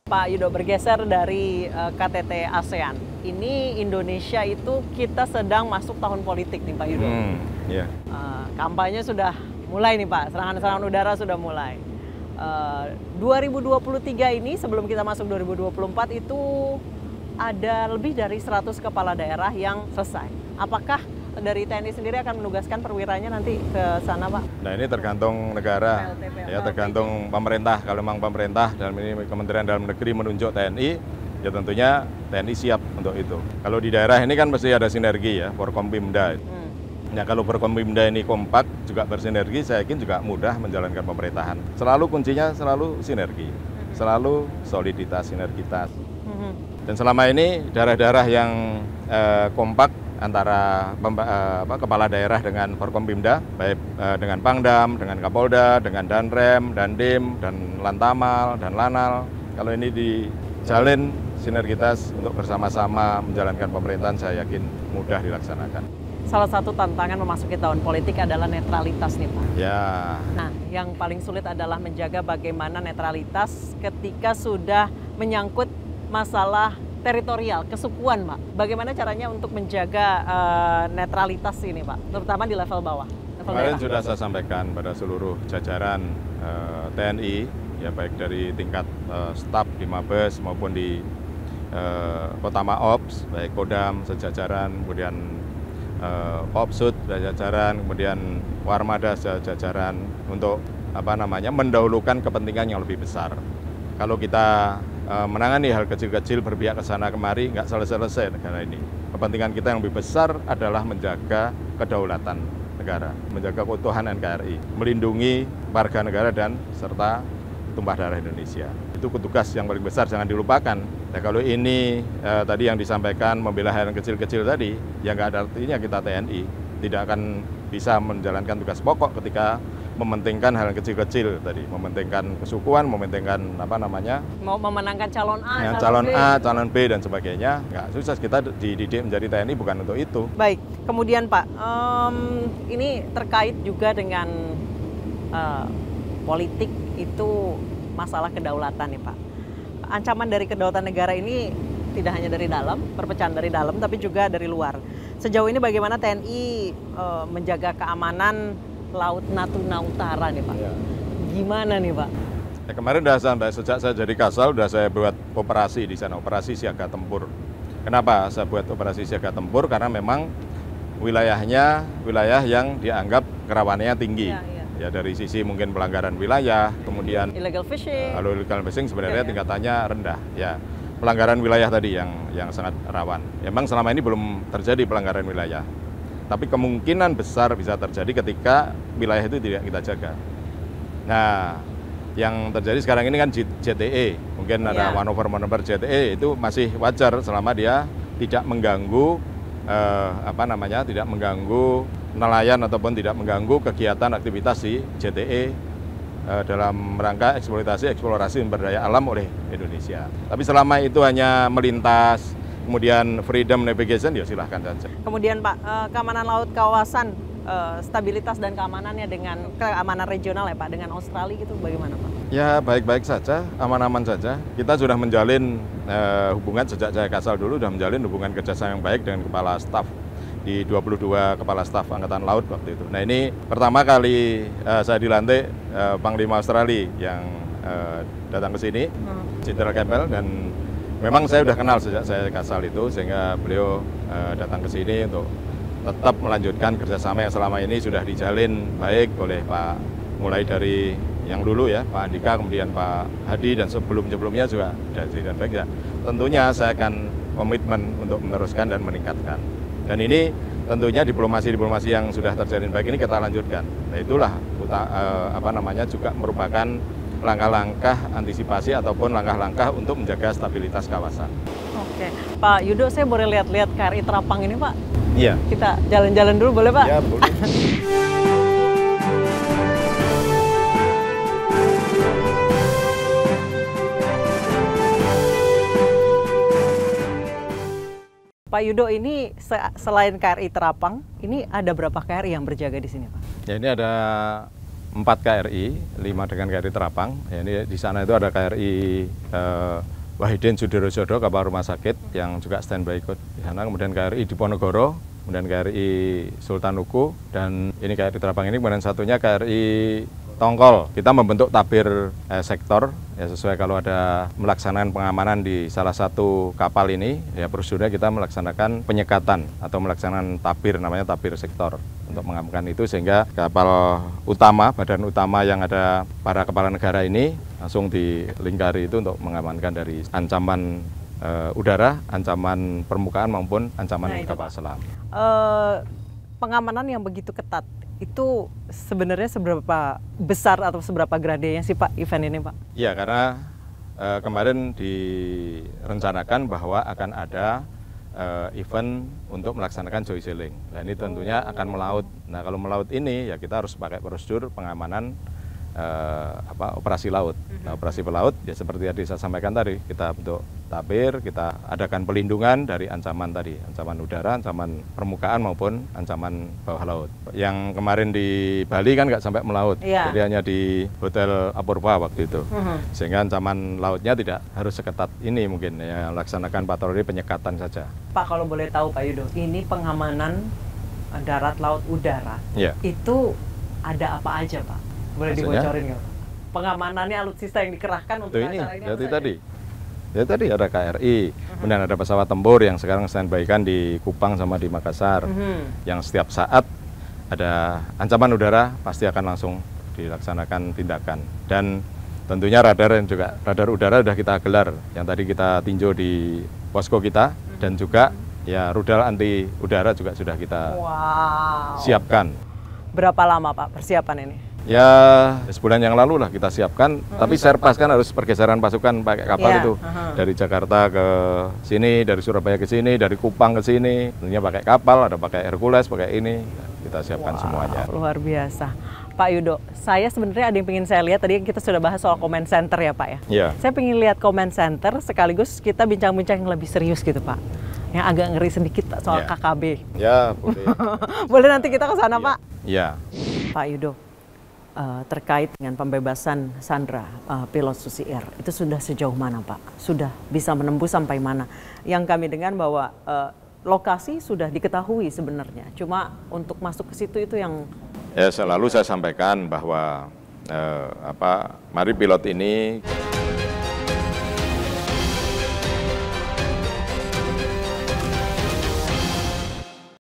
Pak Yudo, bergeser dari KTT ASEAN, ini Indonesia itu kita sedang masuk tahun politik nih Pak Yudo. Yeah. Kampanye sudah mulai nih Pak, serangan-serangan udara sudah mulai. 2023 ini sebelum kita masuk 2024 itu ada lebih dari 100 kepala daerah yang selesai. Apakah dari TNI sendiri akan menugaskan perwiranya nanti ke sana, Pak? Nah, ini tergantung negara, ya tergantung pemerintah. Kalau memang pemerintah dalam ini Kementerian Dalam Negeri menunjuk TNI, ya tentunya TNI siap untuk itu. Kalau di daerah ini kan mesti ada sinergi ya, Forkompimda. Nah, kalau Forkompimda ini kompak juga bersinergi, saya yakin juga mudah menjalankan pemerintahan. Selalu kuncinya selalu sinergi, selalu soliditas, sinergitas. Dan selama ini daerah-daerah yang kompak antara kepala daerah dengan Forkompimda, baik dengan Pangdam, dengan Kapolda, dengan Danrem, Dandim, dan Lantamal, dan Lanal. Kalau ini dijalin sinergitas untuk bersama-sama menjalankan pemerintahan, saya yakin mudah dilaksanakan. Salah satu tantangan memasuki tahun politik adalah netralitas nih Pak. Ya. Nah, yang paling sulit adalah menjaga bagaimana netralitas ketika sudah menyangkut masalah teritorial, kesukuan Pak. Bagaimana caranya untuk menjaga netralitas ini Pak, terutama di level bawah? Kemarin sudah saya sampaikan pada seluruh jajaran TNI, ya baik dari tingkat staf di Mabes maupun di Kota Maops, baik Kodam sejajaran, kemudian Popsud sejajaran, kemudian Warmada sejajaran untuk mendahulukan kepentingan yang lebih besar. Kalau kita menangani hal kecil-kecil berpihak ke sana kemari, nggak selesai-selesai negara ini. Kepentingan kita yang lebih besar adalah menjaga kedaulatan negara, menjaga keutuhan NKRI, melindungi warga negara dan serta tumpah darah Indonesia. Itu tugas yang paling besar, jangan dilupakan. Nah, kalau ini tadi yang disampaikan membela hal yang kecil-kecil tadi, ya nggak ada artinya kita TNI tidak akan bisa menjalankan tugas pokok ketika mementingkan hal yang kecil-kecil tadi, mementingkan kesukuan, mementingkan mau memenangkan calon A, calon B dan sebagainya. Nggak susah, kita dididik menjadi TNI bukan untuk itu. Baik, kemudian Pak, ini terkait juga dengan politik itu masalah kedaulatan nih Pak. Ancaman dari kedaulatan negara ini tidak hanya dari dalam, perpecahan dari dalam, tapi juga dari luar. Sejauh ini bagaimana TNI menjaga keamanan Laut Natuna Utara nih Pak? Ya. Gimana nih Pak? Ya, kemarin sejak saya jadi Kasal sudah saya buat operasi di sana, operasi siaga tempur. Kenapa saya buat operasi siaga tempur? Karena memang wilayahnya wilayah yang dianggap kerawanannya tinggi. Ya, dari sisi mungkin pelanggaran wilayah, kemudian illegal fishing. Illegal fishing sebenarnya tingkatannya rendah. Ya, pelanggaran wilayah tadi yang sangat rawan. Memang selama ini belum terjadi pelanggaran wilayah. Tapi kemungkinan besar bisa terjadi ketika wilayah itu tidak kita jaga. Nah, yang terjadi sekarang ini kan JTE, mungkin ada manuver JTE itu masih wajar selama dia tidak mengganggu tidak mengganggu nelayan ataupun tidak mengganggu kegiatan aktivitas di JTE dalam rangka eksplorasi sumber daya alam oleh Indonesia. Tapi selama itu hanya melintas, kemudian freedom navigation, ya silahkan saja. Kemudian Pak, keamanan laut kawasan, stabilitas dan keamanannya dengan keamanan regional ya Pak, dengan Australia gitu bagaimana Pak? Ya baik-baik saja, aman-aman saja. Kita sudah menjalin hubungan sejak saya Kasal dulu, sudah menjalin hubungan kerjasama yang baik dengan kepala staf di 22 kepala staf Angkatan Laut waktu itu. Nah ini pertama kali saya dilantik Panglima Australia yang datang ke sini, Jenderal Campbell, dan memang saya sudah kenal sejak saya Kasal itu, sehingga beliau datang ke sini untuk tetap melanjutkan kerjasama yang selama ini sudah dijalin baik oleh Pak, mulai dari yang dulu ya, Pak Andika, kemudian Pak Hadi, dan sebelum-sebelumnya juga dari dan baik ya. Tentunya saya akan komitmen untuk meneruskan dan meningkatkan. Dan ini tentunya diplomasi yang sudah terjalin baik ini kita lanjutkan. Nah itulah juga merupakan langkah-langkah antisipasi ataupun langkah-langkah untuk menjaga stabilitas kawasan. Oke, Pak Yudo, saya boleh lihat-lihat KRI Terapang ini Pak? Iya. Kita jalan-jalan dulu boleh Pak? Ya boleh. Pak Yudo, ini selain KRI Terapang, ini ada berapa KRI yang berjaga di sini Pak? Ya ini ada 4 KRI, 5 dengan KRI Terapang. Ya, ini di sana itu ada KRI Wahidin Sudirojodo, kapal rumah sakit yang juga standby ikut di sana. Kemudian KRI Diponegoro, kemudian KRI Sultan Uku, dan ini KRI Terapang ini. Kemudian satunya KRI Tongkol. Kita membentuk tabir sektor, ya sesuai kalau ada melaksanakan pengamanan di salah satu kapal ini, ya prosedurnya kita melaksanakan penyekatan atau melaksanakan tabir, namanya tabir sektor untuk mengamankan itu, sehingga kapal utama, badan utama yang ada para kepala negara ini langsung dilingkari itu untuk mengamankan dari ancaman udara, ancaman permukaan maupun ancaman kapal selam. Pengamanan yang begitu ketat itu sebenarnya seberapa besar atau seberapa gradenya sih Pak event ini Pak? Ya, karena kemarin direncanakan bahwa akan ada event untuk melaksanakan joy sailing. Nah, ini tentunya akan melaut. Nah, kalau melaut ini ya kita harus pakai prosedur pengamanan operasi laut. Nah, operasi pelaut ya seperti yang saya sampaikan tadi, kita bentuk tabir, kita adakan pelindungan dari ancaman tadi, ancaman udara, ancaman permukaan maupun ancaman bawah laut. Yang kemarin di Bali kan nggak sampai melaut, jadi hanya di Hotel Apurva waktu itu, sehingga ancaman lautnya tidak harus seketat ini, mungkin ya laksanakan patroli penyekatan saja. Pak, kalau boleh tahu Pak Yudo, ini pengamanan darat, laut, udara, itu ada apa aja Pak? Boleh dibocorin nggak? Pengamanannya alutsista yang dikerahkan untuk acara ini apa tadi? Ya tadi ada KRI, kemudian ada pesawat tempur yang sekarang standby-kan di Kupang sama di Makassar, yang setiap saat ada ancaman udara pasti akan langsung dilaksanakan tindakan. Dan tentunya radar yang juga radar udara sudah kita gelar, yang tadi kita tinjau di posko kita, dan juga ya rudal anti udara juga sudah kita siapkan. Berapa lama Pak persiapan ini? Ya sebulan yang lalu lah kita siapkan, tapi Serpas kan harus pergeseran pasukan pakai kapal itu dari Jakarta ke sini, dari Surabaya ke sini, dari Kupang ke sini, tentunya pakai kapal, ada pakai Hercules, pakai ini, kita siapkan semuanya. Luar biasa. Pak Yudo, saya sebenarnya ada yang ingin saya lihat, tadi kita sudah bahas soal comment center ya Pak ya? Iya. Saya ingin lihat comment center sekaligus kita bincang-bincang yang lebih serius gitu Pak. Yang agak ngeri sedikit soal KKB. Ya, boleh. Boleh nanti kita ke sana Pak? Iya. Pak Yudo, terkait dengan pembebasan Sandra, pilot Susi Air, itu sudah sejauh mana Pak? Sudah bisa menembus sampai mana? Yang kami dengar bahwa lokasi sudah diketahui sebenarnya, cuma untuk masuk ke situ itu yang... Ya selalu saya sampaikan bahwa mari pilot ini